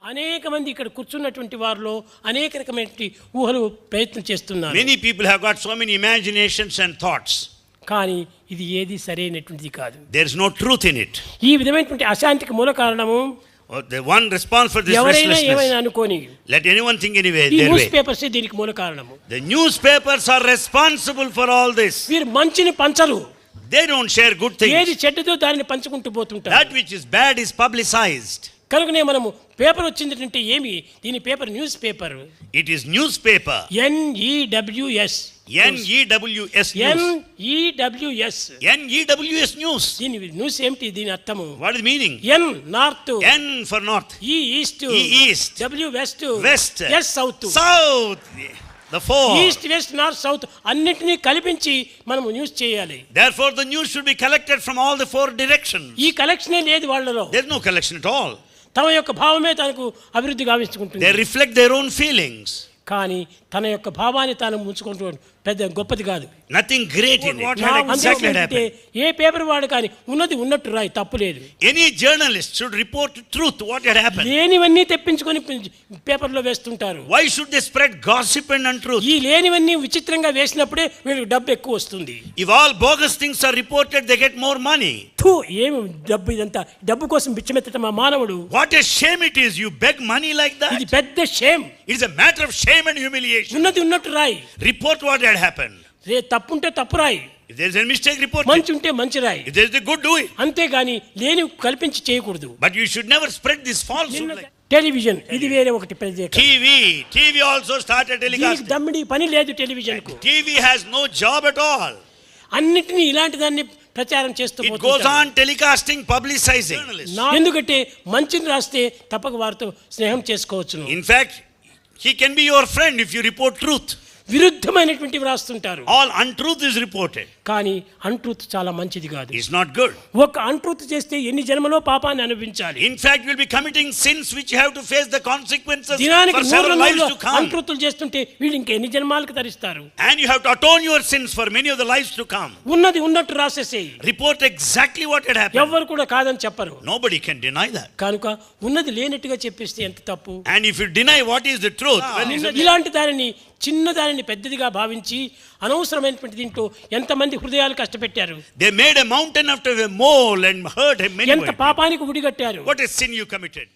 అనేక మంది ఇక్కడ కూర్చున్నటువంటి వారిలో అనేక రకమైన ఊహలు ప్రయత్నం చేస్తున్నారు. Many people have got so many imaginations and thoughts. కానీ ఇది ఏది సరైనటువంటిది కాదు. There is no truth in it. ఈ విధమైనటువంటి అశాంతికి మూల కారణము The one response for this ఎవరైనా ఏమైనా restlessness. అనుకోని Let anyone think anyway ఈ their న్యూస్ way. పేపర్స్ దీనికి మూల కారణము. The newspapers are responsible for all this. వీరు మంచిని పంచరు, They don't share good ఏది things. చెడ్డదో దానిని పంచుకుంటూ పోతుంటారు. That which is bad is publicized. కనుకనే మనము పేపర్ వచ్చిందంటే ఏమి, దీని paper news paper, It is newspaper. NEWS NEWS news. NEWS. NEWS news. దీని న్యూస్ ఏమిటి, దీని అర్థము What is the meaning? N north, N for north. E east, E east. W west, West. S south. South. The four. East west north south అన్నిటినీ కలిపించి మనము news చేయాలి. Therefore the news should be collected from all the four directions. ఈ కలెక్షనే లేదు వాళ్ళలో. There is no collection at all. తమ యొక్క భావమే తనకు అభివృద్ధి గావించుకుంటుంది. They reflect their own feelings. కానీ తన యొక్క భావాన్ని తాను ముంచుకుంటూ పెద్ద గొప్పది కాదు. Nothing great in it. What నా had exactly అందుకే happened? ఏ పేపర్ వాడు కానీ ఉన్నది ఉన్నట్టు రాయి, తప్పు లేదు. Any journalist should report truth, what had happened. లేనివన్నీ తెప్పించుకొని పేపర్లో వేస్తుంటారు. Why should they spread gossip and untruth? ఈ లేనివన్నీ విచిత్రంగా వేసినప్పుడే వీళ్ళకి డబ్బు ఎక్కువ వస్తుంది. If all bogus things are reported, they get more money. ఏమి డబ్బు ఇదంతా, డబ్బు కోసం బిచ్చమెత్తటం మా మానవుడు. What a shame it is, you beg money like that. ఇది పెద్ద shame. It is a matter of shame and humiliation. ఉన్నది ఉన్నట్టు రాయి. Report what had happened. తప్పుంటే తప్పు రాయి, If there is a mistake, report మంచి it. ఉంటే మంచి రాయి. If there is a good, do it. అంతేగాని లేని కల్పించి చేయకూడదు. But you should never spread this falsehood. Like television ఇది వేరే ఒకటి ప్రత్యేక. TV also started దీనికి telecasting. దమ్మిడి పని లేదు టెలివిజన్ కు. TV has no job at all. అన్నిటినీ ఇలాంటి దాన్ని ప్రచారం చేస్తూ It goes పోతుంటారు. on telecasting, publicizing. ఎందుకంటే మంచిని రాస్తే తప్పక వారితో స్నేహం చేసుకోవచ్చును. In fact, he can be your friend if you report truth. విరుద్ధమైనటువంటివి రాస్తుంటారు. All untruth is reported. కానీ అన్ట్రూత్ చాలా మంచిది కాదు. It's not good. ఒక అన్ట్రూత్ చేస్తే ఎన్ని జన్మలో పాపాన్ని అనుభవించాలి. In fact, you'll be committing sins which you have to face the consequences దినానికి for several lives to come. అన్ట్రూతులు చేస్తుంటే వీళ్ళు ఇంకా ఎన్ని జన్మాలకు తరిస్తారు. And you have to atone your sins for many of the lives to come. ఉన్నది ఉన్నట్టు రాసేసేయి. Report exactly what had happened. ఎవ్వరు కూడా కాదని చెప్పరు. Nobody can deny that. కనుక ఉన్నది లేనట్టుగా చెప్పేస్తే ఎంత తప్పు. And if you deny what is the truth, ఇలాంటి దానిని చిన్న దానిని పెద్దదిగా భావించి అనవసరమైనటువంటి దీంట్లో ఎంతమంది హృదయాలు కష్టపెట్టారు. they made a mountain out of a mole and hurt many. ఎంత పాపానికి ఉడిగట్టారు. What a sin you committed.